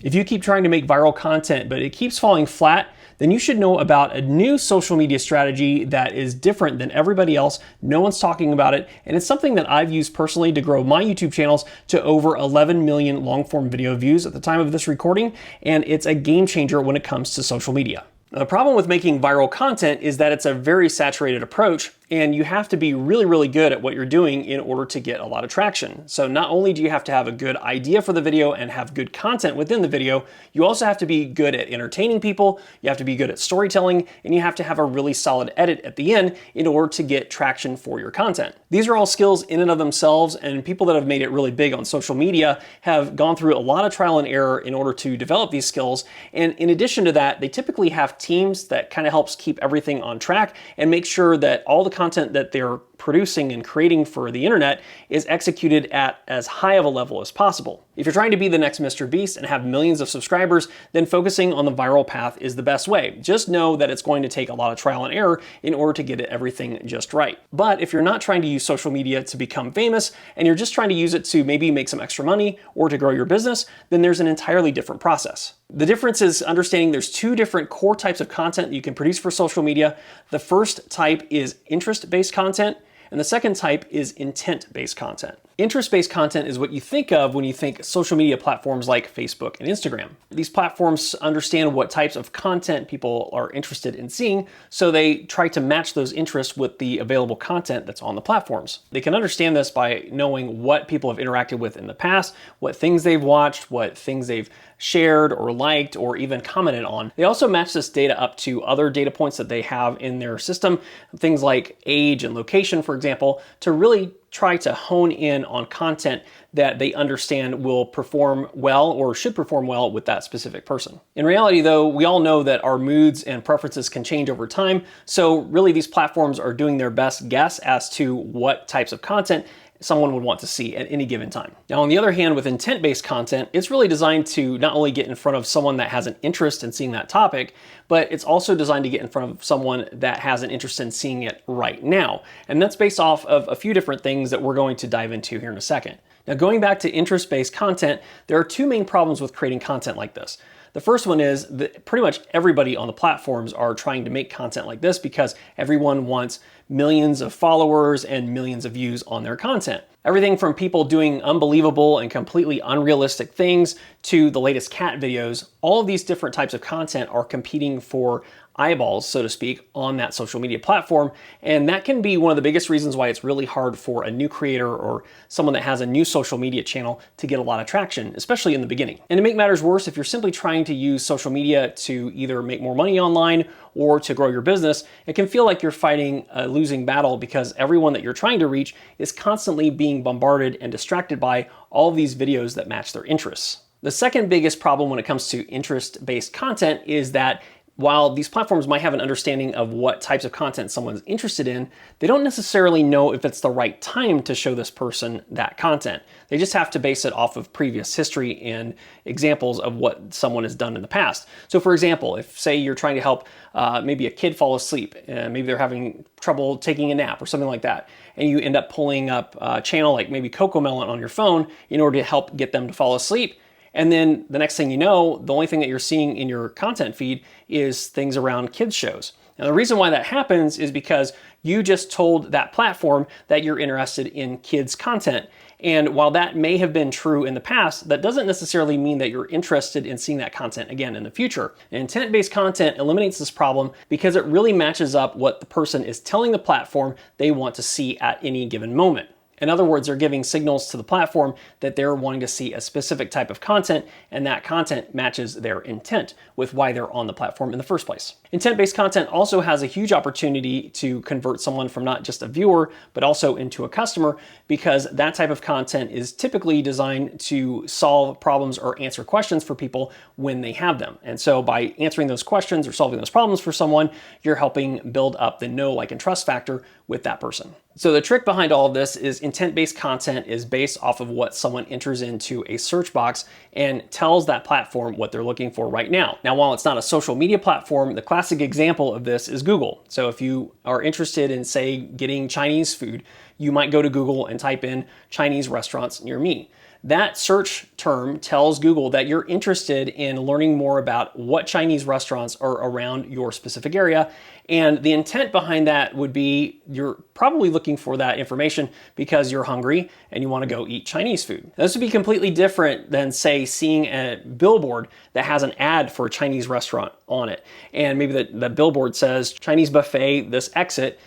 If you keep trying to make viral content, but it keeps falling flat, then you should know about a new social media strategy that is different than everybody else. No one's talking about it, and it's something that I've used personally to grow my YouTube channels to over 11 million long-form video views at the time of this recording, and it's a game changer when it comes to social media. Now, the problem with making viral content is that it's a very saturated approach, and you have to be really, really good at what you're doing in order to get a lot of traction. So not only do you have to have a good idea for the video and have good content within the video, you also have to be good at entertaining people, you have to be good at storytelling, and you have to have a really solid edit at the end in order to get traction for your content. These are all skills in and of themselves, and people that have made it really big on social media have gone through a lot of trial and error in order to develop these skills. And in addition to that, they typically have teams that kind of helps keep everything on track and make sure that all the content that they're producing and creating for the internet is executed at as high of a level as possible. If you're trying to be the next Mr. Beast and have millions of subscribers, then focusing on the viral path is the best way. Just know that it's going to take a lot of trial and error in order to get everything just right. But if you're not trying to use social media to become famous and you're just trying to use it to maybe make some extra money or to grow your business, then there's an entirely different process. The difference is understanding there's two different core types of content that you can produce for social media. The first type is interest-based content, and the second type is intent-based content. Interest-based content is what you think of when you think social media platforms like Facebook and Instagram. These platforms understand what types of content people are interested in seeing, so they try to match those interests with the available content that's on the platforms. They can understand this by knowing what people have interacted with in the past, what things they've watched, what things they've shared or liked or even commented on. They also match this data up to other data points that they have in their system, things like age and location, for example, to really try to hone in on content that they understand will perform well or should perform well with that specific person. In reality, though, we all know that our moods and preferences can change over time, so really these platforms are doing their best guess as to what types of content someone would want to see at any given time. Now, on the other hand, with intent-based content, it's really designed to not only get in front of someone that has an interest in seeing that topic, but it's also designed to get in front of someone that has an interest in seeing it right now. And that's based off of a few different things that we're going to dive into here in a second. Now, going back to interest-based content, there are two main problems with creating content like this. The first one is that pretty much everybody on the platforms are trying to make content like this because everyone wants millions of followers and millions of views on their content. Everything from people doing unbelievable and completely unrealistic things to the latest cat videos, all of these different types of content are competing for eyeballs, so to speak, on that social media platform. And that can be one of the biggest reasons why it's really hard for a new creator or someone that has a new social media channel to get a lot of traction, especially in the beginning. And to make matters worse, if you're simply trying to use social media to either make more money online or to grow your business, it can feel like you're fighting a losing battle because everyone that you're trying to reach is constantly being bombarded and distracted by all of these videos that match their interests. The second biggest problem when it comes to interest-based content is that while these platforms might have an understanding of what types of content someone's interested in, they don't necessarily know if it's the right time to show this person that content. They just have to base it off of previous history and examples of what someone has done in the past. So for example, if say you're trying to help maybe a kid fall asleep, maybe they're having trouble taking a nap or something like that, and you end up pulling up a channel like maybe Cocomelon on your phone in order to help get them to fall asleep, and then the next thing you know, the only thing that you're seeing in your content feed is things around kids shows. Now, the reason why that happens is because you just told that platform that you're interested in kids content. And while that may have been true in the past, that doesn't necessarily mean that you're interested in seeing that content again in the future. And intent-based content eliminates this problem because it really matches up what the person is telling the platform they want to see at any given moment. In other words, they're giving signals to the platform that they're wanting to see a specific type of content, and that content matches their intent with why they're on the platform in the first place. Intent-based content also has a huge opportunity to convert someone from not just a viewer, but also into a customer, because that type of content is typically designed to solve problems or answer questions for people when they have them. And so by answering those questions or solving those problems for someone, you're helping build up the know, like, and trust factor with that person. So the trick behind all of this is intent-based content is based off of what someone enters into a search box and tells that platform what they're looking for right now. Now, while it's not a social media platform, the classic example of this is Google. So if you are interested in, say, getting Chinese food, you might go to Google and type in Chinese restaurants near me. that search term tells Google that you're interested in learning more about what Chinese restaurants are around your specific area. And the intent behind that would be you're probably looking for that information because you're hungry and you want to go eat Chinese food. Now, this would be completely different than, say, seeing a billboard that has an ad for a Chinese restaurant on it. And maybe the billboard says Chinese buffet, this exit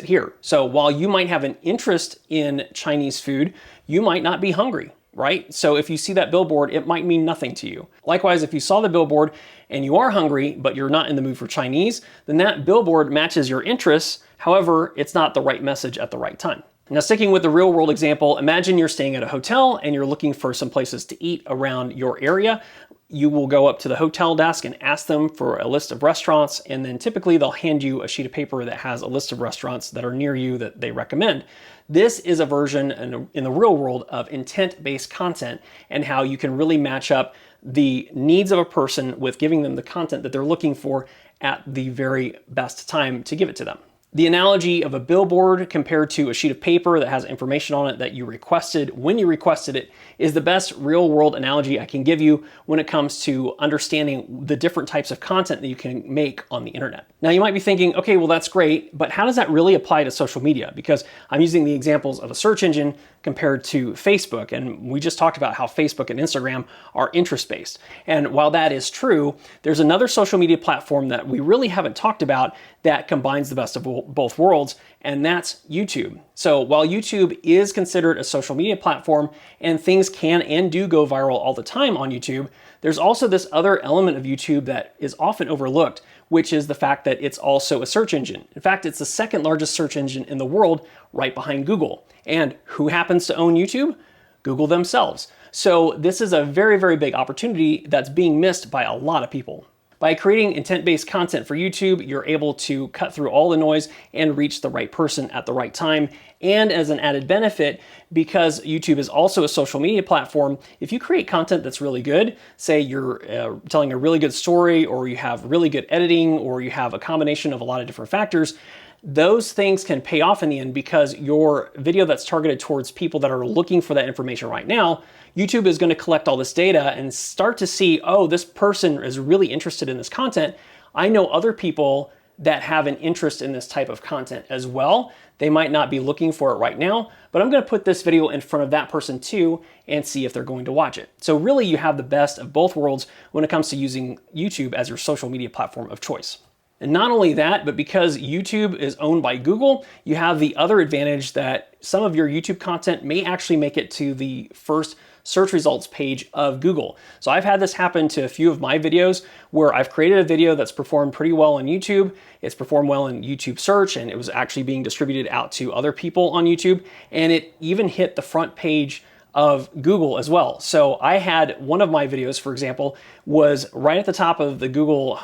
here. So while you might have an interest in Chinese food, you might not be hungry, right? So if you see that billboard, it might mean nothing to you. Likewise, if you saw the billboard and you are hungry, but you're not in the mood for Chinese, then that billboard matches your interests. However, it's not the right message at the right time. Now, sticking with the real world example, imagine you're staying at a hotel and you're looking for some places to eat around your area. You will go up to the hotel desk and ask them for a list of restaurants, and then typically they'll hand you a sheet of paper that has a list of restaurants that are near you that they recommend. This is a version in the real world of intent-based content and how you can really match up the needs of a person with giving them the content that they're looking for at the very best time to give it to them. The analogy of a billboard compared to a sheet of paper that has information on it that you requested when you requested it is the best real world analogy I can give you when it comes to understanding the different types of content that you can make on the internet. Now you might be thinking, okay, well that's great, but how does that really apply to social media? Because I'm using the examples of a search engine compared to Facebook, and we just talked about how Facebook and Instagram are interest-based. And while that is true, there's another social media platform that we really haven't talked about that combines the best of both worlds, and that's YouTube. So while YouTube is considered a social media platform and things can and do go viral all the time on YouTube, there's also this other element of YouTube that is often overlooked, which is the fact that it's also a search engine. In fact, it's the second largest search engine in the world, right behind Google. And who happens to own YouTube? Google themselves. So this is a very, very big opportunity that's being missed by a lot of people. By creating intent-based content for YouTube, you're able to cut through all the noise and reach the right person at the right time. And as an added benefit, because YouTube is also a social media platform, if you create content that's really good, say you're telling a really good story, or you have really good editing, or you have a combination of a lot of different factors, those things can pay off in the end because your video that's targeted towards people that are looking for that information right now, YouTube is going to collect all this data and start to see, oh, this person is really interested in this content. I know other people that have an interest in this type of content as well. They might not be looking for it right now, but I'm going to put this video in front of that person too and see if they're going to watch it. So really you have the best of both worlds when it comes to using YouTube as your social media platform of choice. And not only that, but because YouTube is owned by Google, you have the other advantage that some of your YouTube content may actually make it to the first search results page of Google. So I've had this happen to a few of my videos where I've created a video that's performed pretty well on YouTube. It's performed well in YouTube search, and it was actually being distributed out to other people on YouTube. And it even hit the front page of Google as well. So I had one of my videos, for example, was right at the top of the Google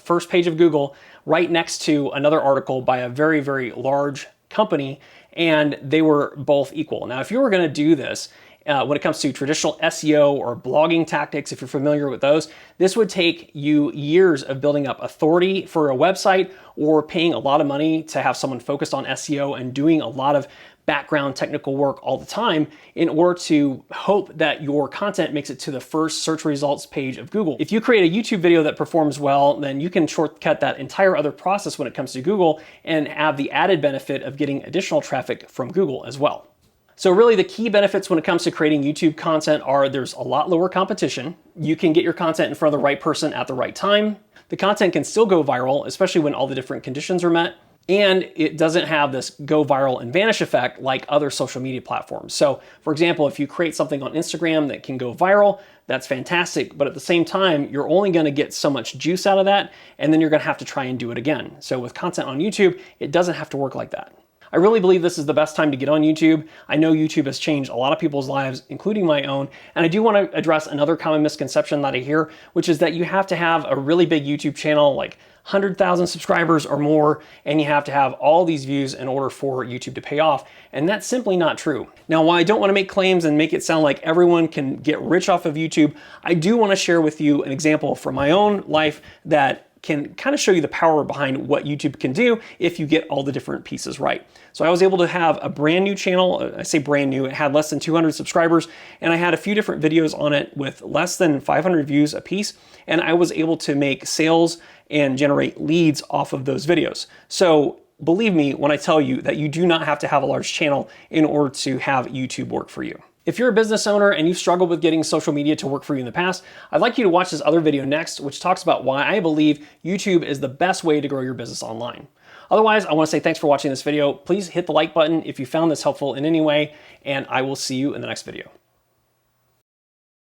first page of Google, right next to another article by a very, very large company, and they were both equal. Now, if you were going to do this, when it comes to traditional SEO or blogging tactics, if you're familiar with those, this would take you years of building up authority for a website or paying a lot of money to have someone focused on SEO and doing a lot of background technical work all the time in order to hope that your content makes it to the first search results page of Google. If you create a YouTube video that performs well, then you can shortcut that entire other process when it comes to Google and have the added benefit of getting additional traffic from Google as well. So really the key benefits when it comes to creating YouTube content are there's a lot lower competition. You can get your content in front of the right person at the right time. The content can still go viral, especially when all the different conditions are met. And it doesn't have this go viral and vanish effect like other social media platforms. So for example, if you create something on Instagram that can go viral, that's fantastic. But at the same time, you're only going to get so much juice out of that, and then you're going to have to try and do it again. So with content on YouTube, it doesn't have to work like that. I really believe this is the best time to get on YouTube. I know YouTube has changed a lot of people's lives, including my own. And I do want to address another common misconception that I hear, which is that you have to have a really big YouTube channel, like 100,000 subscribers or more, and you have to have all these views in order for YouTube to pay off. And that's simply not true. Now, while I don't want to make claims and make it sound like everyone can get rich off of YouTube, I do want to share with you an example from my own life that can kind of show you the power behind what YouTube can do if you get all the different pieces right. So I was able to have a brand new channel. I say brand new, it had less than 200 subscribers, and I had a few different videos on it with less than 500 views a piece, and I was able to make sales and generate leads off of those videos. So believe me when I tell you that you do not have to have a large channel in order to have YouTube work for you. If you're a business owner and you've struggled with getting social media to work for you in the past, I'd like you to watch this other video next, which talks about why I believe YouTube is the best way to grow your business online. Otherwise, I want to say thanks for watching this video. Please hit the like button if you found this helpful in any way, and I will see you in the next video.